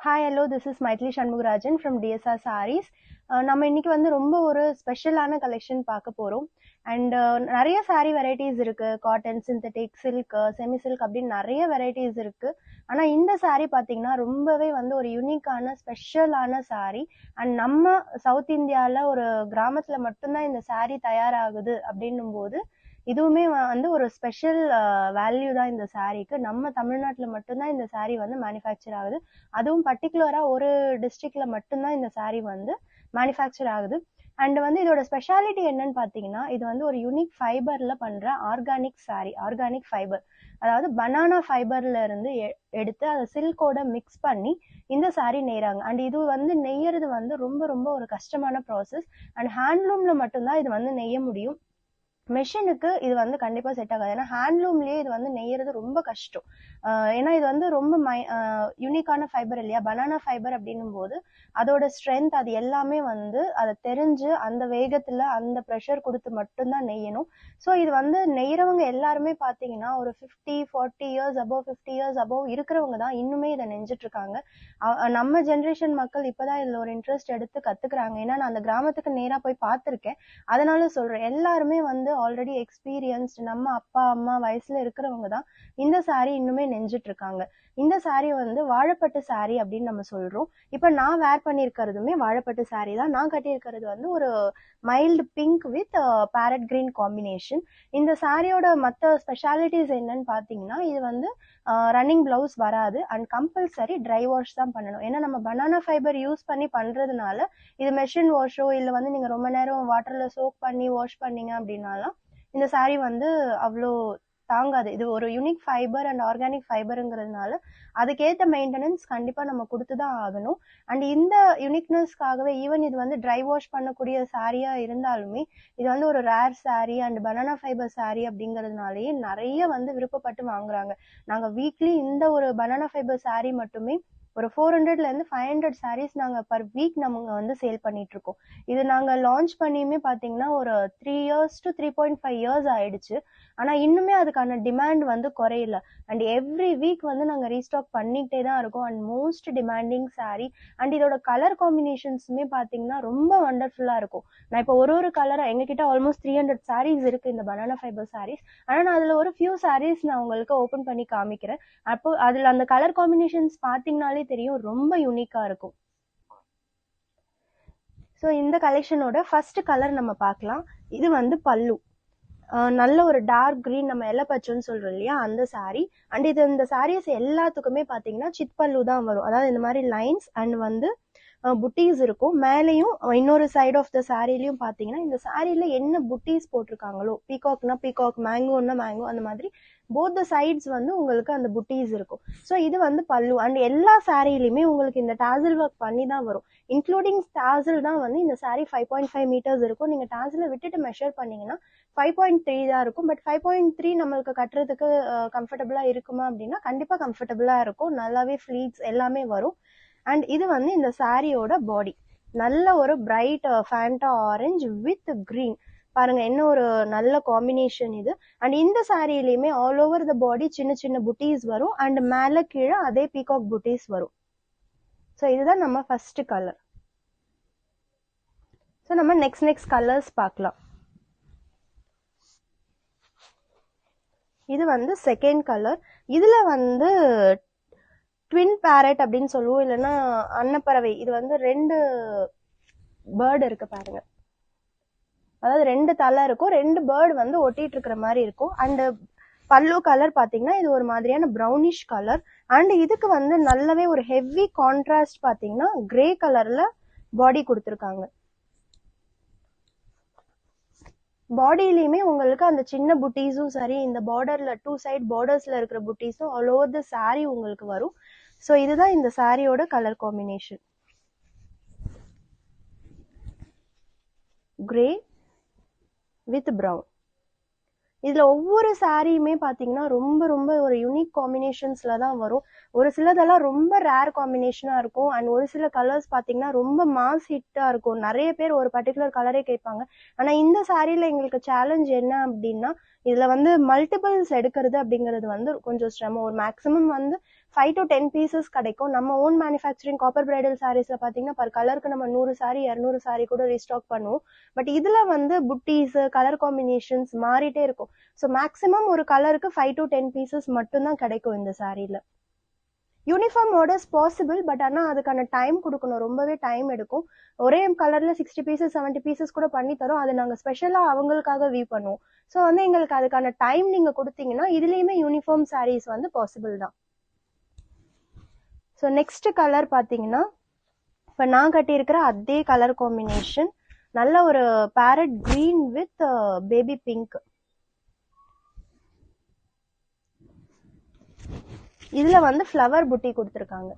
Hi hello this is Maithili Shanmugarajan from DSR sarees. நம்ம இன்னைக்கு வந்து ரொம்ப ஒரு ஸ்பெஷலான கலெக்ஷன் பார்க்க போகிறோம். அண்ட் நிறைய சாரீ வெரைட்டிஸ் இருக்குது. Cotton, synthetic, silk, semi silk அப்படின்னு நிறைய வெரைட்டிஸ் இருக்குது. ஆனால் இந்த சாரீ பார்த்தீங்கன்னா ரொம்பவே வந்து ஒரு யூனிக்கான ஸ்பெஷலான சாரீ. அண்ட் நம்ம சவுத் இந்தியாவில் ஒரு கிராமத்தில் மட்டும்தான் இந்த சாரீ தயாராகுது அப்படின்னும் போது இதுவுமே வந்து ஒரு ஸ்பெஷல் வேல்யூ தான் இந்த சாரீக்கு. நம்ம தமிழ்நாட்டில் மட்டும்தான் இந்த சாரீ வந்து மேனுஃபேக்சர் ஆகுது. அதுவும் பர்டிகுலராக ஒரு டிஸ்ட்ரிக்ட்ல மட்டும்தான் இந்த சாரீ வந்து மேனுஃபேக்சர் ஆகுது. அண்ட் வந்து இதோட ஸ்பெஷாலிட்டி என்னன்னு பார்த்தீங்கன்னா, இது வந்து ஒரு யூனிக் ஃபைபர்ல பண்ற ஆர்கானிக் சாரீ. ஆர்கானிக் ஃபைபர், அதாவது பனானா ஃபைபர்ல இருந்து எடுத்து அதை சில்கோட மிக்ஸ் பண்ணி இந்த சாரீ நெய்றாங்க. அண்ட் இது வந்து நெய்யறது வந்து ரொம்ப ரொம்ப ஒரு கஷ்டமான ப்ராசஸ். அண்ட் ஹேண்ட்லூம்ல மட்டும்தான் இது வந்து நெய்ய முடியும். மெஷினுக்கு இது வந்து கண்டிப்பா செட் ஆகாது. ஏன்னா ஹேண்ட்லூம்லயே இது வந்து நெய்யறது ரொம்ப கஷ்டம். ஏன்னா இது வந்து ரொம்ப யூனிக்கான ஃபைபர் இல்லையா, பனானா ஃபைபர் அப்படின்னும் போது அதோட ஸ்ட்ரென்த் அது எல்லாமே வந்து அதை தெரிஞ்சு அந்த வேகத்துல அந்த ப்ரெஷர் கொடுத்து மட்டும்தான் நெய்யணும். ஸோ இது வந்து நெய்யறவங்க எல்லாருமே பாத்தீங்கன்னா ஒரு 40 இயர்ஸ் அபவ் 50 இயர்ஸ் அபவ் இருக்கிறவங்க தான் இன்னுமே இதை நெஞ்சிட்டு இருக்காங்க. நம்ம ஜென்ரேஷன் மக்கள் இப்பதான் இதுல ஒரு இன்ட்ரெஸ்ட் எடுத்து கத்துக்கிறாங்க. ஏன்னா நான் அந்த கிராமத்துக்கு நேரா போய் பார்த்திருக்கேன். அதனால சொல்றேன், எல்லாருமே வந்து ஆல்ரெடி எக்ஸ்பீரியன்ஸ்டு நம்ம அப்பா அம்மா வயசுல இருக்கிறவங்க தான் இந்த சாரீ இன்னுமே நெஞ்சிட்டு இருக்காங்க. இந்த சாரீ வந்து வாழைப்பட்டு சாரீ அப்படின்னு நம்ம சொல்றோம். இப்ப நான் வேர் பண்ணியிருக்கிறதுமே வாழைப்பட்டு சாரீ தான். நான் கட்டியிருக்கிறது வந்து ஒரு mild pink with parrot green combination. இந்த சாரியோட மற்ற ஸ்பெஷாலிட்டிஸ் என்னன்னு பாத்தீங்கன்னா, இது வந்து ரன்னிங் பிளவுஸ் வராது அண்ட் கம்பல்சரி ட்ரை வாஷ் தான் பண்ணணும். ஏன்னா நம்ம பனானா ஃபைபர் யூஸ் பண்ணி பண்றதுனால இது மெஷின் வாஷோ இல்லை வந்து நீங்க ரொம்ப நேரம் வாட்டர்ல சோக் பண்ணி வாஷ் பண்ணீங்க அப்படின்னாலாம் இந்த சாரீ வந்து அவ்வளோ தாங்காது. இது ஒரு யூனிக் ஃபைபர் அண்ட் ஆர்கானிக் ஃபைபருங்கிறதுனால அதுக்கேற்ற மெயின்டெனன்ஸ் கண்டிப்பா நம்ம கொடுத்துதான் ஆகணும். அண்ட் இந்த யூனிக்னஸ்க்காகவே ஈவன் இது வந்து ட்ரை வாஷ் பண்ணக்கூடிய சாரியா இருந்தாலுமே இது வந்து ஒரு rare sari and banana fibre sari அப்படிங்கிறதுனாலயே நிறைய வந்து விருப்பப்பட்டு வாங்குறாங்க. நாங்க வீக்லி இந்த ஒரு பனானா ஃபைபர் சாரீ மட்டுமே ஒரு 400ல இருந்து 500 சாரீஸ் நாங்க பர் வீக் நம்ம வந்து சேல் பண்ணிட்டு இருக்கோம். இது நாங்க லான்ச் பண்ணியுமே பாத்தீங்கன்னா ஒரு 3 இயர்ஸ் டு 3.5 இயர்ஸ் ஆயிடுச்சு. ஆனா இன்னுமே அதுக்கான டிமாண்ட் வந்து குறையல. அண்ட் எவ்ரி வீக் வந்து நாங்க ரீஸ்டாக் பண்ணிக்கிட்டே தான் இருக்கோம். And most demanding sari. And இதோட கலர் காம்பினேஷன்ஸுமே பாத்தீங்கன்னா ரொம்ப வண்டர்ஃபுல்லா இருக்கும். நான் இப்போ ஒரு கலரா எங்ககிட்ட ஆல்மோஸ்ட் 300 சாரீஸ் இருக்கு இந்த பனானா ஃபைபர் சாரீஸ். ஆனா நான் அதுல ஒரு ஃபியூ சாரீஸ் நான் உங்களுக்கு ஓபன் பண்ணி காமிக்கிறேன். அப்போ அதுல அந்த கலர் காம்பினேஷன்ஸ் பாத்தீங்கன்னாலே தெரியும், ரொம்ப யூனிக்கா இருக்கும். ஸோ இந்த கலெக்ஷனோட ஃபர்ஸ்ட் கலர் நம்ம பார்க்கலாம். இது வந்து பல்லு. நல்ல ஒரு டார்க் கிரீன், நம்ம எல்லை பச்சைன்னு சொல்றோம் இல்லையா, அந்த சாரீ. அண்ட் இது இந்த சாரீஸ் எல்லாத்துக்குமே பாத்தீங்கன்னா சிட் பல்லு தான் வரும். அதாவது இந்த மாதிரி லைன்ஸ் அண்ட் வந்து புட்டீஸ் இருக்கும். மேலேயும் இன்னொரு சைட் ஆஃப் த சாரிலையும் பாத்தீங்கன்னா இந்த சாரியில என்ன புட்டீஸ் போட்டிருக்காங்களோ, பீகாக்னா பீகாக், மேங்கோன்னா மேங்கோ, அந்த மாதிரி போத் த சைட்ஸ் வந்து உங்களுக்கு அந்த புட்டீஸ் இருக்கும். ஸோ இது வந்து பல்லு. அண்ட் எல்லா சாரிலையுமே உங்களுக்கு இந்த டாசல் ஒர்க் பண்ணி தான் வரும். இன்க்ளூடிங் டாசல் தான் வந்து இந்த சாரீ 5.5 மீட்டர்ஸ் இருக்கும். நீங்க டாசலை விட்டுட்டு மெஷர் பண்ணீங்கன்னா 5.3 தான் இருக்கும். பட் 5.3 நம்மளுக்கு கட்டுறதுக்கு கம்ஃபர்டபுளா இருக்குமா அப்படின்னா கண்டிப்பா கம்ஃபர்டபுளா இருக்கும். நல்லாவே ஃபிளீட்ஸ் எல்லாமே வரும். அண்ட் இது வந்து இந்த சாரியோட பாடி. நல்ல ஒரு bright Fanta orange with green. பாருங்க என்ன ஒரு நல்ல காம்பினேஷன் இது. அண்ட் இந்த சாரியிலையுமே ஆல் ஓவர் த பாடி சின்ன சின்ன புட்டீஸ் வரும். அண்ட் மேல கீழே அதே பீகாக் புட்டீஸ் வரும். ஸோ இதுதான் நம்ம ஃபர்ஸ்ட் கலர். ஸோ நம்ம நெக்ஸ்ட் கலர்ஸ் பார்க்கலாம். இது வந்து செகண்ட் கலர். இதுல வந்து ட்வின் பேரட் அப்படின்னு சொல்லுவோம், இல்லைன்னா அன்னப்பறவை. இது வந்து 2 பேர்டு இருக்கு பாருங்க. அதாவது 2 தலை இருக்கும், 2 பேர்டு வந்து ஒட்டிட்டு இருக்கிற மாதிரி இருக்கும். அண்ட் பல்லு கலர் பாத்தீங்கன்னா இது ஒரு மாதிரியான ப்ரௌனிஷ் கலர். அண்ட் இதுக்கு வந்து நல்லாவே ஒரு ஹெவி கான்ட்ராஸ்ட் பாத்தீங்கன்னா கிரே கலர்ல பாடி கொடுத்துருக்காங்க. பாடியிலையுமே உங்களுக்கு அந்த சின்ன புட்டீஸும் சரி, இந்த பார்டர்ல 2 சைட் பார்டர்ஸ்ல இருக்கிற புட்டீஸும் ஆல் ஓவர் த சாரீ உங்களுக்கு வரும். ஸோ இதுதான் இந்த சாரியோட colour combination, grey with brown. இதுல ஒவ்வொரு சாரியுமே பாத்தீங்கன்னா ரொம்ப ரொம்ப ஒரு யூனிக் காம்பினேஷன்ஸ்ல தான் வரும். ஒரு சிலதெல்லாம் ரொம்ப ரேர் காம்பினேஷனா இருக்கும். அண்ட் ஒரு சில கலர்ஸ் பாத்தீங்கன்னா ரொம்ப மாஸ் ஹிட்டா இருக்கும். நிறைய பேர் ஒரு பர்டிகுலர் கலரே கேட்பாங்க. ஆனா இந்த சாரியில எங்களுக்கு சேலஞ்ச் என்ன அப்படின்னா, இதுல வந்து மல்டிபிள்ஸ் எடுக்கிறது அப்படிங்கிறது வந்து கொஞ்சம் சிரமம். ஒரு மேக்ஸிமம் வந்து 5 to 10 பீசஸ் கிடைக்கும். நம்ம ஓன் மேனுஃபேக்சரிங் காப்பர் பிரைடல் சாரீஸ்ல பாத்தீங்கன்னா பர் கலருக்கு நம்ம 100 சாரி 200 சாரி கூட ரீஸ்டாக் பண்ணுவோம். பட் இதுல வந்து புட்டீஸ் கலர் காம்பினேஷன்ஸ் மாறிட்டே இருக்கும். ஸோ மேக்ஸிமம் ஒரு கலருக்கு 5 to 10 பீசஸ் மட்டும்தான் கிடைக்கும் இந்த சாரீல. யூனிஃபார்ம் ஆர்டர்ஸ் பாசிபிள், பட் ஆனால் அதுக்கான டைம் கொடுக்கணும், ரொம்பவே டைம் எடுக்கும். ஒரே கலர்ல 60 பீசஸ் 70 பீசஸ் கூட பண்ணி தரோம். அது நாங்கள் ஸ்பெஷலாக அவங்களுக்காக வியூ பண்ணுவோம். ஸோ வந்து எங்களுக்கு அதுக்கான டைம் நீங்கள் கொடுத்தீங்கன்னா இதுலேயுமே யூனிஃபார்ம் சாரீஸ் வந்து பாசிபிள் தான். ஸோ நெக்ஸ்ட் கலர் பார்த்தீங்கன்னா இப்போ நான் கட்டியிருக்கிற அதே கலர் காம்பினேஷன், நல்ல ஒரு farad green with baby pink. இதுல வந்து ஃப்ளவர் புட்டி கொடுத்துருக்காங்க.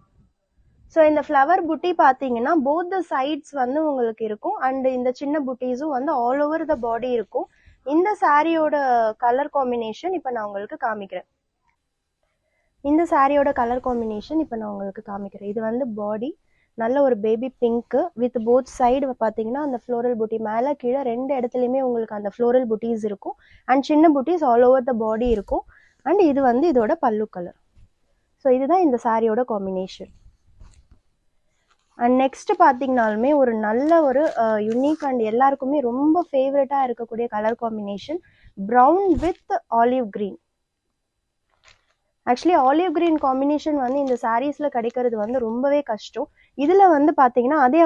ஸோ இந்த ஃப்ளவர் புட்டி பார்த்தீங்கன்னா போத் த சைட்ஸ் வந்து உங்களுக்கு இருக்கும். அண்ட் இந்த சின்ன புட்டிஸும் வந்து ஆல் ஓவர் த பாடி இருக்கும். இந்த சாரியோட கலர் காம்பினேஷன் இப்போ நான் உங்களுக்கு காமிக்கிறேன். இது வந்து பாடி நல்ல ஒரு baby pink with both side பார்த்தீங்கன்னா அந்த ஃப்ளோரல் புட்டி மேலே கீழே 2 இடத்துலையுமே உங்களுக்கு அந்த ஃப்ளோரல் புட்டிஸ் இருக்கும். அண்ட் சின்ன புட்டிஸ் ஆல் ஓவர் த பாடி இருக்கும். அண்ட் இது வந்து இதோட பல்லு கலர். ஸோ இதுதான் இந்த சாரியோட காம்பினேஷன். அண்ட் நெக்ஸ்ட் பார்த்தீங்கனாலுமே ஒரு நல்ல ஒரு யுனிக் அண்ட் எல்லாருக்குமே ரொம்ப ஃபேவரட்டாக இருக்கக்கூடிய colour combination, brown with olive green. Actually olive green combination வந்து இந்த சாரீஸ்ல கிடைக்கிறது வந்து ரொம்பவே கஷ்டம். இதுல வந்து பாத்தீங்கன்னா அதே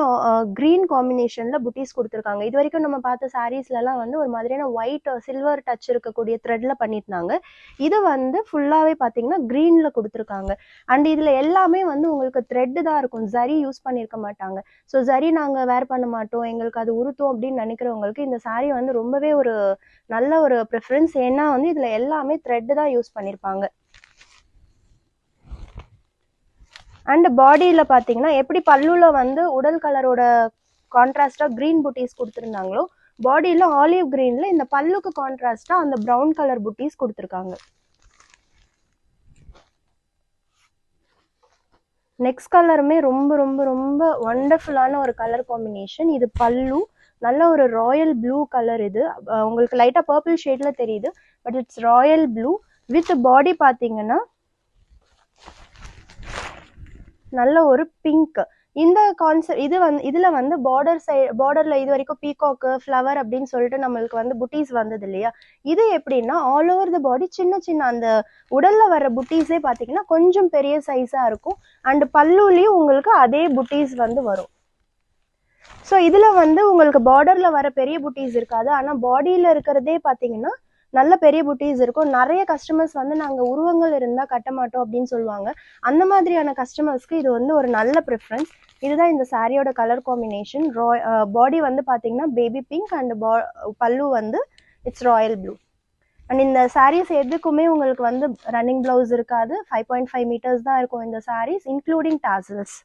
கிரீன் காம்பினேஷன்ல புட்டிஸ் கொடுத்துருக்காங்க. இது வரைக்கும் நம்ம பார்த்த சாரீஸ்லாம் வந்து ஒரு மாதிரியான ஒயிட் சில்வர் டச் இருக்கக்கூடிய த்ரெட்ல பண்ணியிருந்தாங்க. இது வந்து ஃபுல்லாவே பாத்தீங்கன்னா கிரீன்ல கொடுத்துருக்காங்க. அண்ட் இதுல எல்லாமே வந்து உங்களுக்கு த்ரெட் தான் இருக்கும், ஜரி யூஸ் பண்ணியிருக்க மாட்டாங்க. ஸோ ஜரி நாங்க வேர் பண்ண மாட்டோம், எங்களுக்கு அது உருத்தோம் அப்படின்னு நினைக்கிறவங்களுக்கு இந்த சாரீ வந்து ரொம்பவே ஒரு நல்ல ஒரு ப்ரிஃபரன்ஸ். ஏன்னா வந்து இதுல எல்லாமே த்ரெட் தான் யூஸ் பண்ணியிருப்பாங்க. அண்ட் பாடியில் பார்த்தீங்கன்னா எப்படி பல்லுல வந்து உடல் கலரோட கான்ட்ராஸ்டாக க்ரீன் புட்டீஸ் கொடுத்துருந்தாங்களோ, பாடியில் ஆலிவ் க்ரீனில் இந்த பல்லுக்கு கான்ட்ராஸ்டாக அந்த ப்ரௌன் கலர் புட்டீஸ் கொடுத்துருக்காங்க. நெக்ஸ்ட் கலருமே ரொம்ப ரொம்ப ரொம்ப ஒண்டர்ஃபுல்லான ஒரு கலர் காம்பினேஷன். இது பல்லு, நல்ல ஒரு ராயல் ப்ளூ கலர். இது உங்களுக்கு லைட்டாக பர்பிள் ஷேடில் தெரியுது, but it's Royal blue with பாடி பார்த்தீங்கன்னா நல்ல ஒரு பிங்க். இந்த கான்செப்ட் இது வந்து இதுல வந்து பார்டர்ல இது வரைக்கும் பீகாக்கு ஃப்ளவர் அப்படின்னு சொல்லிட்டு நம்மளுக்கு வந்து புட்டீஸ் வந்தது இல்லையா. இது எப்படின்னா ஆல் ஓவர் த பாடி சின்ன சின்ன அந்த உடல்ல வர புட்டீஸே பாத்தீங்கன்னா கொஞ்சம் பெரிய சைஸா இருக்கும். அண்ட் பல்லுலயும் உங்களுக்கு அதே புட்டீஸ் வந்து வரும். ஸோ இதுல வந்து உங்களுக்கு பார்டர்ல வர பெரிய புட்டீஸ் இருக்காது, ஆனா பாடியில இருக்கிறதே பாத்தீங்கன்னா நல்ல பெரிய புட்டீஸ் இருக்கும். நிறைய கஸ்டமர்ஸ் வந்து நாங்கள் உருவங்கள் இருந்தால் கட்ட மாட்டோம் அப்படின்னு சொல்லுவாங்க. அந்த மாதிரியான கஸ்டமர்ஸ்க்கு இது வந்து ஒரு நல்ல ப்ரிஃபரன்ஸ். இதுதான் இந்த சாரியோட கலர் காம்பினேஷன். பாடி வந்து பார்த்தீங்கன்னா பேபி பிங்க் அண்ட் பல்லு வந்து இட்ஸ் ராயல் ப்ளூ. அண்ட் இந்த சாரீஸ் எதுக்குமே உங்களுக்கு வந்து ரன்னிங் பிளவுஸ் இருக்காது. 5.5 மீட்டர்ஸ் தான் இருக்கும் இந்த சாரீஸ், இன்க்ளூடிங் டாசல்ஸ்.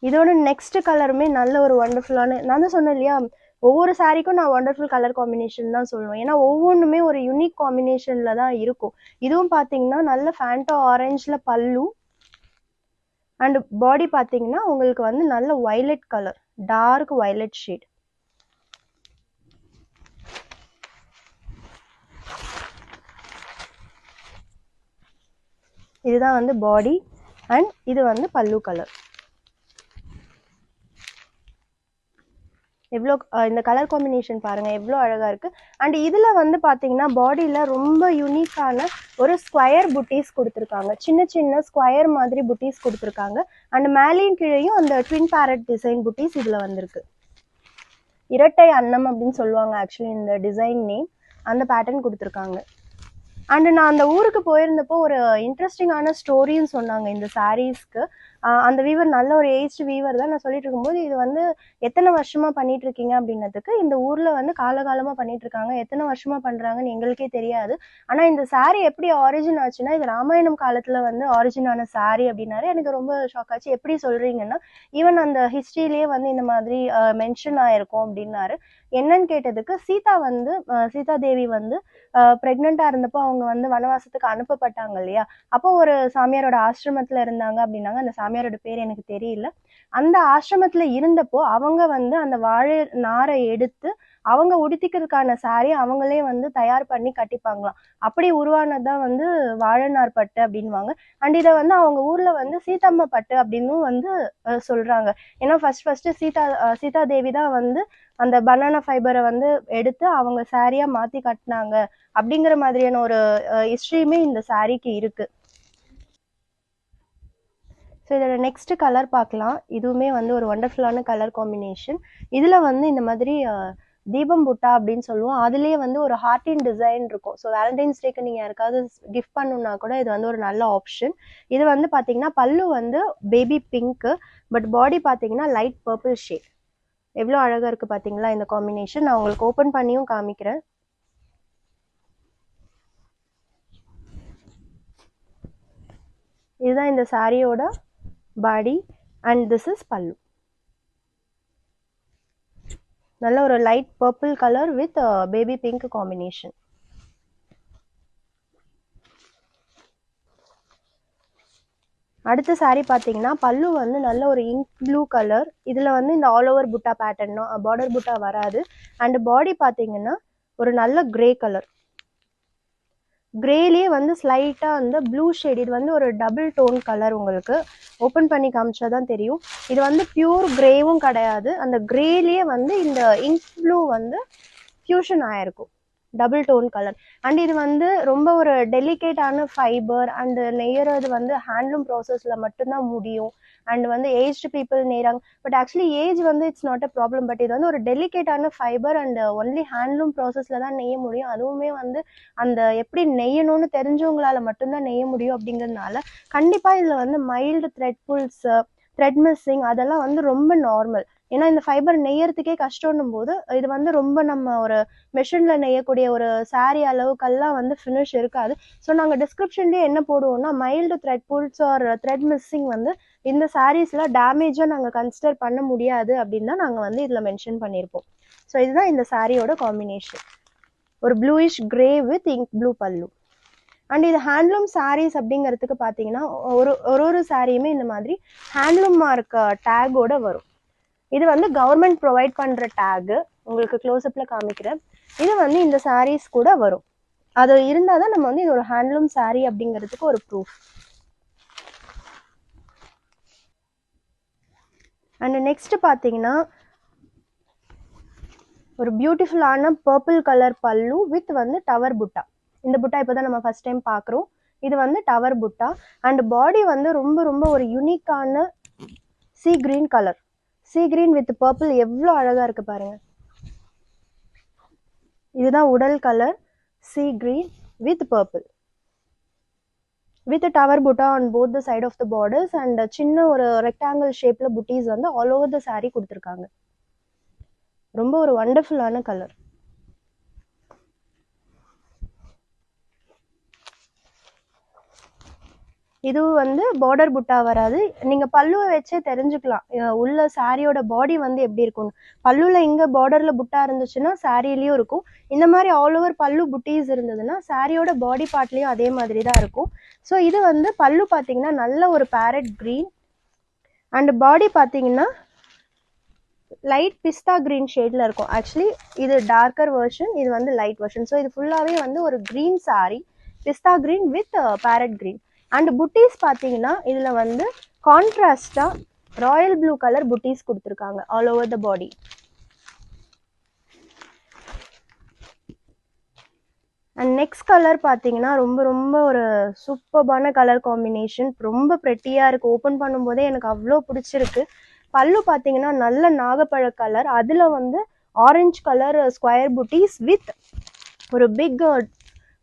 இதோட நெக்ஸ்ட் கலருமே நல்ல ஒரு ஒண்டர்ஃபுல்லான, நான் தான் சொன்னேன் இல்லையா, ஒவ்வொரு சாரீக்கும் நான் ஒண்டர்ஃபுல் கலர் காம்பினேஷன் தான் சொல்லுவேன். ஏன்னா ஒவ்வொன்றுமே ஒரு யூனிக் காம்பினேஷன்ல தான் இருக்கும். இதுவும் பார்த்தீங்கன்னா நல்ல ஃபேண்டா ஆரஞ்சில் பல்லு அண்ட் பாடி பார்த்தீங்கன்னா உங்களுக்கு வந்து நல்ல violet colour, dark violet shade. இதுதான் வந்து பாடி அண்ட் இது வந்து பல்லு கலர். எவ்வளோ இந்த கலர் காம்பினேஷன் பாருங்க எவ்வளோ அழகா இருக்கு. அண்ட் இதுல வந்து பாத்தீங்கன்னா பாடியில ரொம்ப யூனிக்கான ஒரு ஸ்கொயர் புட்டீஸ் கொடுத்துருக்காங்க. சின்ன சின்ன ஸ்கொயர் மாதிரி புட்டீஸ் கொடுத்துருக்காங்க. அண்ட் மேலேயும் கீழேயும் அந்த ட்வின் பேரட் டிசைன் புட்டீஸ் இதுல வந்திருக்கு. இரட்டை அன்னம் அப்படின்னு சொல்லுவாங்க ஆக்சுவலி இந்த டிசைன் நேம். அந்த பேட்டர்ன் கொடுத்துருக்காங்க. அண்ட் நான் அந்த ஊருக்கு போயிருந்தப்போ ஒரு இன்ட்ரெஸ்டிங்கான ஸ்டோரின்னு சொன்னாங்க இந்த சாரீஸ்க்கு. அந்த வீவர் நல்ல ஒரு ஏஜ்டு வீவர் தான். நான் சொல்லிட்டு இருக்கும்போது இது வந்து எத்தனை வருஷமா பண்ணிட்டு இருக்கீங்க அப்படின்னதுக்கு, இந்த ஊர்ல வந்து காலகாலமா பண்ணிட்டு இருக்காங்க, எத்தனை வருஷமா பண்றாங்கன்னு எங்களுக்கே தெரியாது, ஆனா இந்த சாரீ எப்படி ஆரிஜின் ஆச்சுன்னா இது ராமாயணம் காலத்துல வந்து ஆரிஜின் ஆன சாரீ அப்படின்னாரு. எனக்கு ரொம்ப ஷாக் ஆச்சு. எப்படி சொல்றீங்கன்னா ஈவன் அந்த ஹிஸ்டரியிலேயே வந்து இந்த மாதிரி மென்ஷன் ஆயிருக்கும் அப்படின்னாரு. என்னன்னு கேட்டதுக்கு சீதா தேவி வந்து பிரெக்னெண்டா இருந்தப்போ அவங்க வந்து வனவாசத்துக்கு அனுப்பப்பட்டாங்க இல்லையா, அப்போ ஒரு சாமியாரோட ஆசிரமத்துல இருந்தாங்க அப்படின்னாங்க. அந்த சாமியாரோட பேர் எனக்கு தெரியல. அந்த ஆசிரமத்துல இருந்தப்போ அவங்க வந்து அந்த வாழை நாரை எடுத்து அவங்க உடுத்திக்கிறதுக்கான சாரி அவங்களே வந்து தயார் பண்ணி கட்டிப்பாங்களாம். அப்படி உருவானதுதான் வந்து வாழைநார் பட்டு அப்படின்வாங்க. அண்ட் இதை வந்து அவங்க ஊர்ல வந்து சீதம்மா பட்டு அப்படின்னு வந்து சொல்றாங்க. ஏன்னா ஃபர்ஸ்ட் சீதா தேவி தான் வந்து அந்த பனானா ஃபைபரை வந்து எடுத்து அவங்க சாரியா மாத்தி கட்டினாங்க அப்படிங்கிற மாதிரியான ஒரு ஹிஸ்டரியுமே இந்த சாரிக்கு இருக்கு. ஸோ இதோட நெக்ஸ்ட் கலர் பார்க்கலாம். இதுவுமே வந்து ஒரு ஒண்டர்ஃபுல்லான கலர் காம்பினேஷன். இதுல வந்து இந்த மாதிரி தீபம் புட்டா அப்படின்னு சொல்லுவோம். அதுலேயே வந்து ஒரு ஹார்டின் டிசைன் இருக்கும். ஸோ வேலண்டைன்ஸ் டேக்கு நீங்கள் யாருக்காவது கிஃப்ட் பண்ணணும்னா கூட இது வந்து ஒரு நல்ல ஆப்ஷன். இது வந்து பார்த்தீங்கன்னா பல்லு வந்து பேபி பிங்க்கு, பட் பாடி பார்த்தீங்கன்னா லைட் பர்பிள் ஷேட். எவ்வளோ அழகாக இருக்குது பார்த்தீங்களா இந்த காம்பினேஷன். நான் உங்களுக்கு ஓப்பன் பண்ணியும் காமிக்கிறேன். இதுதான் இந்த சாரியோட பாடி அண்ட் திஸ் இஸ் பல்லு. நல்ல ஒரு light purple colour with baby pink combination. அடுத்த சாரீ பார்த்தீங்கன்னா பல்லு வந்து நல்ல ஒரு இங்க் ப்ளூ கலர். இதில் வந்து இந்த ஆல் ஓவர் புட்டா பேட்டர்னும் பார்டர் புட்டா வராது. அண்ட் பாடி பார்த்தீங்கன்னா ஒரு நல்ல கிரே கலர். கிரேலேயே வந்து ஸ்லைட்டாக வந்து ப்ளூ ஷேட். இது வந்து ஒரு டபுள் டோன் கலர். உங்களுக்கு ஓப்பன் பண்ணி காமிச்சா தான் தெரியும். இது வந்து பியூர் கிரேவும் கிடையாது. அந்த கிரேலேயே வந்து இந்த இங்க் ப்ளூ வந்து ஃபியூஷன் ஆயிருக்கும். Double tone colour. அண்ட் இது வந்து ரொம்ப ஒரு டெலிகேட்டான ஃபைபர் அண்ட் நெய்யறது வந்து ஹேண்ட்லூம் ப்ராசஸில் மட்டும்தான் முடியும். அண்ட் வந்து ஏஜ்டு பீப்புள் நெய்றாங்க. பட் ஆக்சுவலி ஏஜ் வந்து it's not a problem. But இது வந்து ஒரு டெலிகேட்டான ஃபைபர் அண்ட் ஒன்லி ஹேண்ட்லூம் ப்ராசஸில் தான் நெய்ய முடியும். அதுவுமே வந்து அந்த எப்படி நெய்யணும்னு தெரிஞ்சவங்களால மட்டும்தான் நெய்ய முடியும். அப்படிங்கிறதுனால கண்டிப்பாக இதில் வந்து mild thread pulls, thread missing அதெல்லாம் வந்து ரொம்ப நார்மல். ஏன்னா இந்த ஃபைபர் நெய்யறதுக்கே கஷ்டம்னும் போது இது வந்து ரொம்ப நம்ம ஒரு மெஷினில் நெய்யக்கூடிய ஒரு சாரீ அளவுக்கெல்லாம் வந்து ஃபினிஷ் இருக்காது. ஸோ நாங்கள் டிஸ்கிரிப்ஷன்லேயே என்ன போடுவோம்னா mild thread pulls or thread missing வந்து இந்த சாரீஸில் டேமேஜாக நாங்கள் கன்சிடர் பண்ண முடியாது அப்படின்னு தான் நாங்கள் வந்து இதில் மென்ஷன் பண்ணியிருப்போம். ஸோ இதுதான் இந்த சாரியோட காம்பினேஷன். ஒரு bluish grey with ink blue பல்லு. அண்ட் இது ஹேண்ட்லூம் சாரீஸ் அப்படிங்கிறதுக்கு பார்த்தீங்கன்னா ஒரு சாரியுமே இந்த மாதிரி ஹேண்ட்லூம் மார்க் டேகோட வரும். இது வந்து கவர்மெண்ட் ப்ரொவைட் பண்ணுற டேகு. உங்களுக்கு க்ளோஸ்அப்பில் காமிக்கிறேன். இது வந்து இந்த சாரீஸ் கூட வரும். அது இருந்தால் தான் நம்ம வந்து இது ஒரு ஹேண்ட்லூம் சாரீ அப்படிங்கிறதுக்கு ஒரு ப்ரூஃப். அண்ட் நெக்ஸ்ட் பார்த்தீங்கன்னா ஒரு பியூட்டிஃபுல்லான பர்பிள் கலர் பல்லு வித் வந்து டவர் புட்டா. இந்த புட்டா இப்போ தான் நம்ம ஃபர்ஸ்ட் டைம் பார்க்குறோம். இது வந்து டவர் புட்டா. அண்ட் பாடி வந்து ரொம்ப ரொம்ப ஒரு யூனிக்கான sea green colour. Sea green with purple எவ்வளோ அழகாக இருக்குது பாருங்கள். இதுதான் உடல் colour. Sea green with purple with tower butta on both the side of the borders. And சின்ன ஒரு ரெக்டாங்கிள் ஷேப்பில் புட்டீஸ் வந்து ஆல் ஓவர் த சாரீ கொடுத்துருக்காங்க. ரொம்ப ஒரு வண்டர்ஃபுல்லான கலர். இது வந்து பார்டர் புட்டா வராது. நீங்கள் பல்லுவை வச்சே தெரிஞ்சுக்கலாம் உள்ள சாரியோட பாடி வந்து எப்படி இருக்கும்னு. பல்லுல இங்கே பார்டரில் புட்டா இருந்துச்சுன்னா சாரிலையும் இருக்கும். இந்த மாதிரி ஆல் ஓவர் பல்லு புட்டீஸ் இருந்ததுன்னா சாரியோட பாடி பார்ட்லேயும் அதே மாதிரி தான் இருக்கும். ஸோ இது வந்து பல்லு பார்த்தீங்கன்னா நல்ல ஒரு பேரட் க்ரீன். அண்ட் பாடி பார்த்தீங்கன்னா லைட் பிஸ்தா கிரீன் ஷேடில் இருக்கும். ஆக்சுவலி இது டார்க்கர் வெர்ஷன், இது வந்து லைட் வெர்ஷன். ஸோ இது ஃபுல்லாகவே வந்து ஒரு green sari, pista green with parrot green. And புட்டீஸ் பார்த்தீங்கன்னா இதில் வந்து கான்ட்ராஸ்டாக ராயல் ப்ளூ கலர் புட்டீஸ் கொடுத்துருக்காங்க all over the body. And next colour பார்த்தீங்கன்னா ரொம்ப ரொம்ப ஒரு சூப்பர்பான கலர் காம்பினேஷன். ரொம்ப ப்ரெட்டியாக இருக்குது. ஓப்பன் பண்ணும்போதே எனக்கு அவ்வளோ பிடிச்சிருக்கு. பல்லு பார்த்தீங்கன்னா நல்ல நாகப்பழ கலர். அதில் வந்து ஆரஞ்சு கலர் ஸ்கொயர் புட்டீஸ் வித் ஒரு பிக்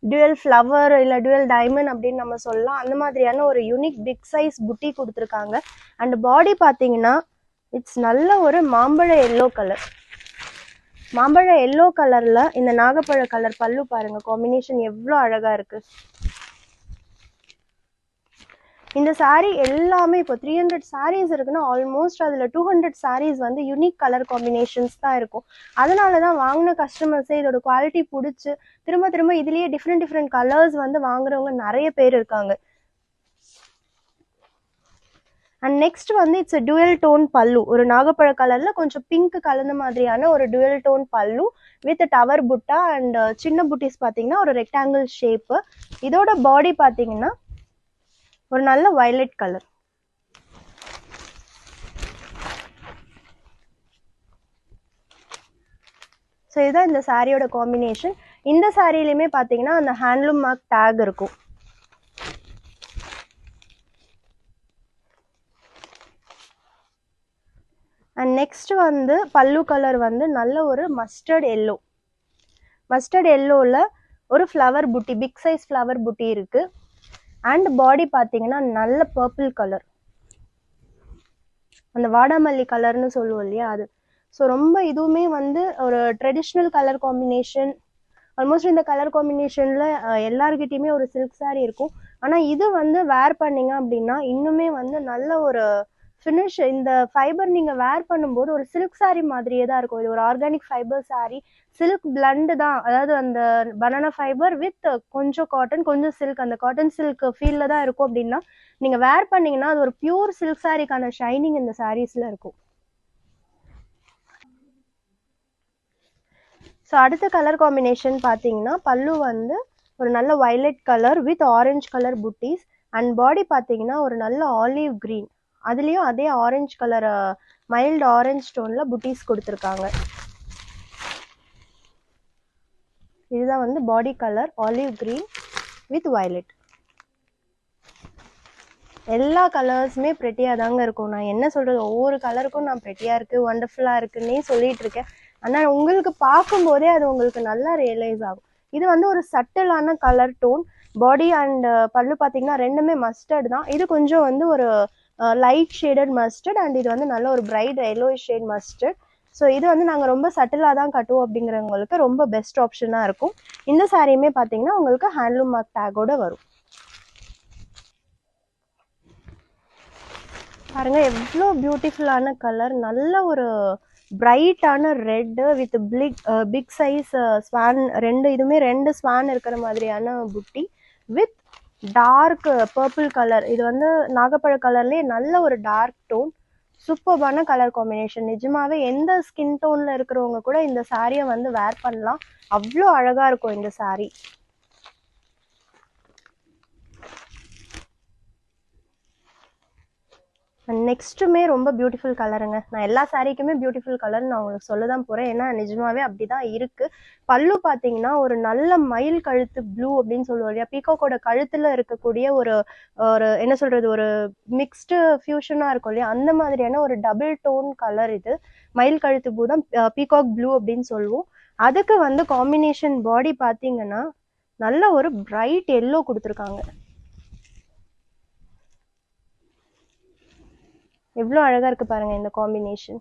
டுவெல் ஃப்ளவர் இல்லை டுவெல் டைமண்ட் அப்படின்னு நம்ம சொல்லலாம். அந்த மாதிரியான ஒரு யூனிக் பிக் சைஸ் புட்டி கொடுத்துருக்காங்க. அண்ட் பாடி பார்த்தீங்கன்னா இட்ஸ் நல்ல ஒரு மாம்பழ எல்லோ கலர். மாம்பழ எல்லோ கலரில் இந்த நாகப்பழ கலர் பல்லு பாருங்கள். காம்பினேஷன் எவ்வளோ அழகாக இருக்குது. இந்த சாரீ எல்லாமே இப்போ 300 சாரீஸ் இருக்குன்னா ஆல்மோஸ்ட் அதில் 200 சாரீஸ் வந்து யூனிக் கலர் காம்பினேஷன்ஸ் தான் இருக்கும். அதனால தான் வாங்கின கஸ்டமர்ஸே இதோட குவாலிட்டி பிடிச்சி திரும்ப திரும்ப இதுலேயே டிஃப்ரெண்ட் கலர்ஸ் வந்து வாங்குறவங்க நிறைய பேர் இருக்காங்க. அண்ட் நெக்ஸ்ட் வந்து இட்ஸ் a dual டோன் பல்லு, ஒரு நாகப்பழ கலர்ல கொஞ்சம் பிங்க் கலந்த மாதிரியான ஒரு dual டோன் பல்லு வித் டவர் புட்டா அண்ட் சின்ன புட்டிஸ் பார்த்தீங்கன்னா ஒரு ரெக்டாங்கிள் ஷேப்பு. இதோட பாடி பார்த்தீங்கன்னா ஒரு நல்ல வயலட் கலர். ஸோ இதுதான் இந்த சாரியோட காம்பினேஷன். இந்த சாரிலையுமே பார்த்தீங்கன்னா அந்த ஹேண்ட்லூம் மார்க் டேக் இருக்கும். அண்ட் நெக்ஸ்ட் வந்து பல்லு கலர் வந்து நல்ல ஒரு மஸ்டர்ட் எல்லோ. மஸ்டர்ட் எல்லோவில் ஒரு ஃப்ளவர் புட்டி, பிக் சைஸ் ஃப்ளவர் புட்டி இருக்குது. அண்ட் பாடி பார்த்தீங்கன்னா நல்ல பர்பிள் கலர், அந்த வாடாமல்லி கலர்னு சொல்லுவோம் இல்லையா அது. ஸோ ரொம்ப இதுவுமே வந்து ஒரு ட்ரெடிஷ்னல் கலர் காம்பினேஷன். ஆல்மோஸ்ட் இந்த கலர் காம்பினேஷனில் எல்லாருக்கிட்டையுமே ஒரு சில்க் சாரீ இருக்கும். ஆனால் இது வந்து வேர் பண்ணிங்க அப்படின்னா இன்னுமே வந்து நல்ல ஒரு ஃபினிஷ். இந்த ஃபைபர் நீங்கள் வேர் பண்ணும்போது ஒரு சில்க் சாரீ மாதிரியே தான் இருக்கும். இது ஒரு organic fibre sari, silk blend தான். அதாவது அந்த பனானா ஃபைபர் வித் கொஞ்சம் காட்டன் கொஞ்சம் சில்க், அந்த காட்டன் சில்க் ஃபீல்ல தான் இருக்கும். அப்படின்னா நீங்கள் வேர் பண்ணிங்கன்னா அது ஒரு பியூர் சில்க் சாரீக்கான ஷைனிங் இந்த சாரீஸில் இருக்கும். ஸோ அடுத்த கலர் காம்பினேஷன் பார்த்தீங்கன்னா பல்லு வந்து ஒரு நல்ல violet colour with orange colour புட்டீஸ். And body பார்த்தீங்கன்னா ஒரு நல்ல ஆலிவ் க்ரீன், அதுலேயும் அதே ஆரஞ்சு கலர் மைல்டு ஆரஞ்சு டோனில் புட்டீஸ் கொடுத்துருக்காங்க. இதுதான் வந்து பாடி colour olive green with violet. எல்லா கலர்ஸுமே ப்ரெட்டியாக தாங்க இருக்கும். நான் என்ன சொல்கிறது, ஒவ்வொரு கலருக்கும் நான் ப்ரெட்டியாக இருக்குது ஒண்டர்ஃபுல்லாக இருக்குன்னே சொல்லிட்டு இருக்கேன். ஆனால் உங்களுக்கு பார்க்கும்போதே அது உங்களுக்கு நல்லா ரியலைஸ் ஆகும். இது வந்து ஒரு சட்டிலான கலர் டோன். பாடி அண்ட் பல்லு பார்த்தீங்கன்னா ரெண்டுமே மஸ்டர்ட் தான். இது கொஞ்சம் வந்து ஒரு லைட் ஷேடட் மஸ்டர்ட் அண்ட் இது வந்து நல்ல ஒரு bright yellowish shade mustard. So இது வந்து நாங்கள் ரொம்ப சட்டிலாக தான் கட்டுவோம் அப்படிங்கிறவங்களுக்கு ரொம்ப பெஸ்ட் ஆப்ஷனாக இருக்கும். இந்த சாரியுமே பார்த்தீங்கன்னா உங்களுக்கு ஹேண்ட்லூம் மார்க் டேக்கோட வரும். பாருங்க எவ்வளோ பியூட்டிஃபுல்லான கலர், நல்ல ஒரு பிரைட்டான red with big size swan, ரெண்டு ஸ்வான் இருக்கிற மாதிரியான புட்டி வித் டார்க் பர்பிள் கலர். இது வந்து நாகப்பழ கலர்லேயே நல்ல ஒரு டார்க் டோன், சூப்பர்பான கலர் காம்பினேஷன். நிஜமாவே எந்த ஸ்கின் டோனில் இருக்கிறவங்க கூட இந்த சாரியை வந்து வேர் பண்ணலாம், அவ்வளோ அழகாக இருக்கும் இந்த சாரீ. நெக்ஸ்ட்டுமே ரொம்ப பியூட்டிஃபுல் கலருங்க. நான் எல்லா சாரீக்குமே பியூட்டிஃபுல் கலர் நான் உங்களுக்கு சொல்ல தான் போகிறேன், ஏன்னா நிஜமாவே அப்படி தான் இருக்குது. பல்லு பார்த்தீங்கன்னா ஒரு நல்ல மயில் கழுத்து ப்ளூ அப்படின்னு சொல்லுவோம் இல்லையா, பீகாக்கோட கழுத்தில் இருக்கக்கூடிய ஒரு ஒரு என்ன சொல்கிறது, ஒரு மிக்ஸ்டு ஃபியூஷனாக இருக்கும் இல்லையா, அந்த மாதிரியான ஒரு டபுள் டோன் கலர் இது. மயில் கழுத்து ப்ளூ தான் பீகாக் ப்ளூ அப்படின்னு சொல்லுவோம். அதுக்கு வந்து காம்பினேஷன் பாடி பார்த்தீங்கன்னா நல்ல ஒரு பிரைட் எல்லோ கொடுத்துருக்காங்க. எவ்வளோ அழகாக இருக்குது பாருங்கள் இந்த காம்பினேஷன்.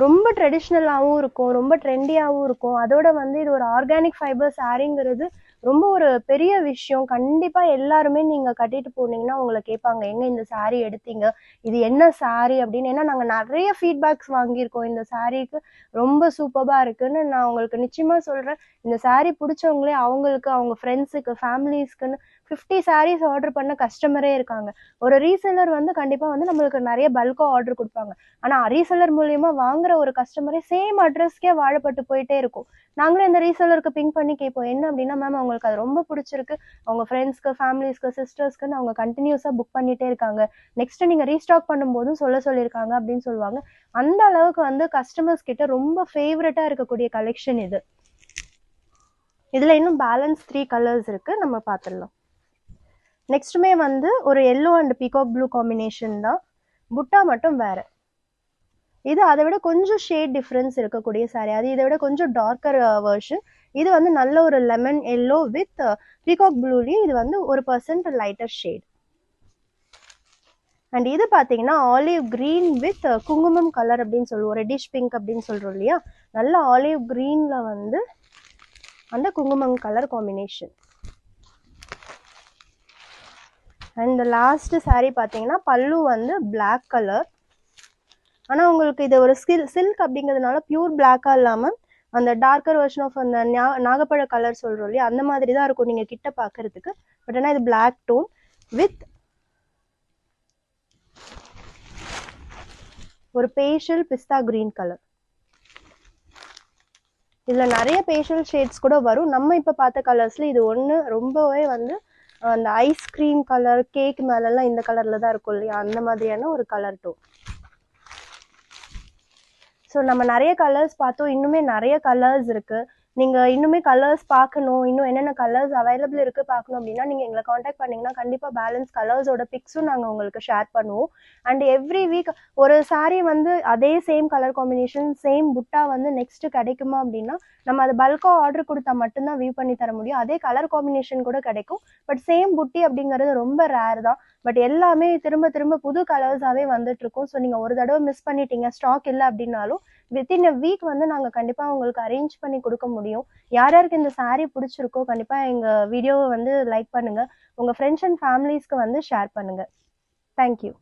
ரொம்ப ட்ரெடிஷ்னலாகவும் இருக்கும், ரொம்ப ட்ரெண்டியாகவும் இருக்கும். அதோட வந்து இது ஒரு ஆர்கானிக் ஃபைபர் சாரிங்கிறது ரொம்ப ஒரு பெரிய விஷயம். கண்டிப்பாக எல்லாருமே நீங்கள் கட்டிட்டு போனீங்கன்னா உங்களை கேட்பாங்க, எங்கே இந்த சாரீ எடுத்தீங்க, இது என்ன சாரீ அப்படின்னு. ஏன்னா நாங்கள் நிறைய ஃபீட்பேக்ஸ் வாங்கியிருக்கோம் இந்த சாரீக்கு ரொம்ப சூப்பராக இருக்குன்னு. நான் உங்களுக்கு நிச்சயமாக சொல்கிறேன், இந்த சாரீ பிடிச்சவங்களே அவங்களுக்கு, அவங்க ஃப்ரெண்ட்ஸுக்கு, ஃபேமிலிஸ்க்குன்னு 50 சாரீஸ் ஆர்டர் பண்ண கஸ்டமரே இருக்காங்க. ஒரு ரீசெல்லர் வந்து கண்டிப்பாக வந்து நம்மளுக்கு நிறைய பல்காக ஆர்டர் கொடுப்பாங்க. ஆனால் ரீசெல்லர் மூலியமாக வாங்குற ஒரு கஸ்டமரே சேம் அட்ரஸ்க்கே வாழப்பட்டு போயிட்டே இருக்கும். நாங்களே இந்த ரீசெல்லருக்கு பிங்க் பண்ணி கேட்போம், என்ன அப்படின்னா, மேம் அவங்களுக்கு அது ரொம்ப பிடிச்சிருக்கு, அவங்க ஃப்ரெண்ட்ஸ்க்கு, ஃபேமிலிஸ்க்கு, சிஸ்டர்ஸ்க்குன்னு அவங்க கண்டினியூஸாக புக் பண்ணிகிட்டே இருக்காங்க, நெக்ஸ்ட் நீங்கள் ரீஸ்டாக் பண்ணும்போதும் சொல்லியிருக்காங்க அப்படின்னு சொல்லுவாங்க. அந்த அளவுக்கு வந்து கஸ்டமர்ஸ் கிட்ட ரொம்ப ஃபேவரட்டாக இருக்கக்கூடிய கலெக்ஷன் இது. இதில் இன்னும் பேலன்ஸ் 3 கலர்ஸ் இருக்குது, நம்ம பார்த்துடலாம். நெக்ஸ்ட்டுமே வந்து ஒரு yellow and peacock blue combination தான், புட்டா மட்டும் வேறு. இது அதை விட கொஞ்சம் ஷேட் டிஃப்ரென்ஸ் இருக்கக்கூடிய சாரீ, அது இதை விட கொஞ்சம் டார்க்கர் வெர்ஷன். இது வந்து நல்ல ஒரு லெமன் எல்லோ வித் பீகாக் ப்ளூலேயும் இது வந்து 1% லைட்டர் ஷேட். அண்ட் இது பார்த்தீங்கன்னா ஆலிவ் க்ரீன் வித் குங்குமம் கலர் அப்படின்னு சொல்லுவோம், ரெட்டிஷ் பிங்க் அப்படின்னு சொல்கிறோம் இல்லையா, நல்ல ஆலிவ் க்ரீனில் வந்து அந்த குங்குமம் colour combination. And last sari பார்த்தீங்கன்னா பல்லு வந்து பிளாக் கலர். ஆனால் உங்களுக்கு இது ஒரு சில்க் அப்படிங்கிறதுனால பியூர் பிளாக்காக இல்லாமல் அந்த டார்க்கர் வெர்ஷன் ஆஃப் அந்த நாகப்பழ கலர் சொல்கிறோம் இல்லையா, அந்த மாதிரி தான் இருக்கும் நீங்கள் கிட்ட பார்க்கறதுக்கு. பட் ஆனால் இது பிளாக் டோன் வித் ஒரு பேஷியல் பிஸ்தா கிரீன் கலர். இதுல நிறைய பேஷியல் ஷேட்ஸ் கூட வரும். நம்ம இப்ப பார்த்த கலர்ஸ்ல இது ஒண்ணு ரொம்பவே வந்து அந்த ஐஸ்கிரீம் கலர், கேக் மேலெல்லாம் இந்த கலர்ல தான் இருக்கும் இல்லையா, அந்த மாதிரியான ஒரு கலர் டோன். ஸோ நம்ம நிறைய கலர்ஸ் பார்த்தோம். இன்னுமே நிறைய கலர்ஸ் இருக்கு. நீங்க இன்னுமே கலர்ஸ் பார்க்கணும், இன்னும் என்னென்ன கலர்ஸ் அவைலபிள் இருக்கு பார்க்கணும் அப்படின்னா நீங்க எங்களை காண்டாக்ட் பண்ணீங்கன்னா கண்டிப்பா பேலன்ஸ் கலர்ஸோட பிக்ஸும் நாங்க உங்களுக்கு ஷேர் பண்ணுவோம். அண்ட் எவ்ரி வீக் ஒரு சாரீ வந்து அதே சேம் கலர் காம்பினேஷன், சேம் புட்டா வந்து நெக்ஸ்ட் கிடைக்குமா அப்படின்னா நம்ம அது பல்கா ஆர்டர் கொடுத்தா மட்டும்தான் வியூ பண்ணி தர முடியும். அதே கலர் காம்பினேஷன் கூட கிடைக்கும். பட் சேம் புட்டி அப்படிங்கிறது ரொம்ப ரேர் தான். பட் எல்லாமே திரும்ப திரும்ப புது கலர்ஸாவே வந்துட்டு இருக்கும். ஸோ நீங்க ஒரு தடவை மிஸ் பண்ணிட்டீங்க, ஸ்டாக் இல்லை அப்படின்னாலும் வித்தின் அ வீக் வந்து நாங்க கண்டிப்பா உங்களுக்கு அரேஞ்ச் பண்ணி கொடுக்க முடியும். யார் யாருக்கு இந்த சாரீ பிடிச்சிருக்கோ கண்டிப்பா எங்க வீடியோவை வந்து லைக் பண்ணுங்க, உங்க ஃப்ரெண்ட்ஸ் அண்ட் ஃபேமிலிஸ்க்கு வந்து ஷேர் பண்ணுங்க. தேங்க்யூ.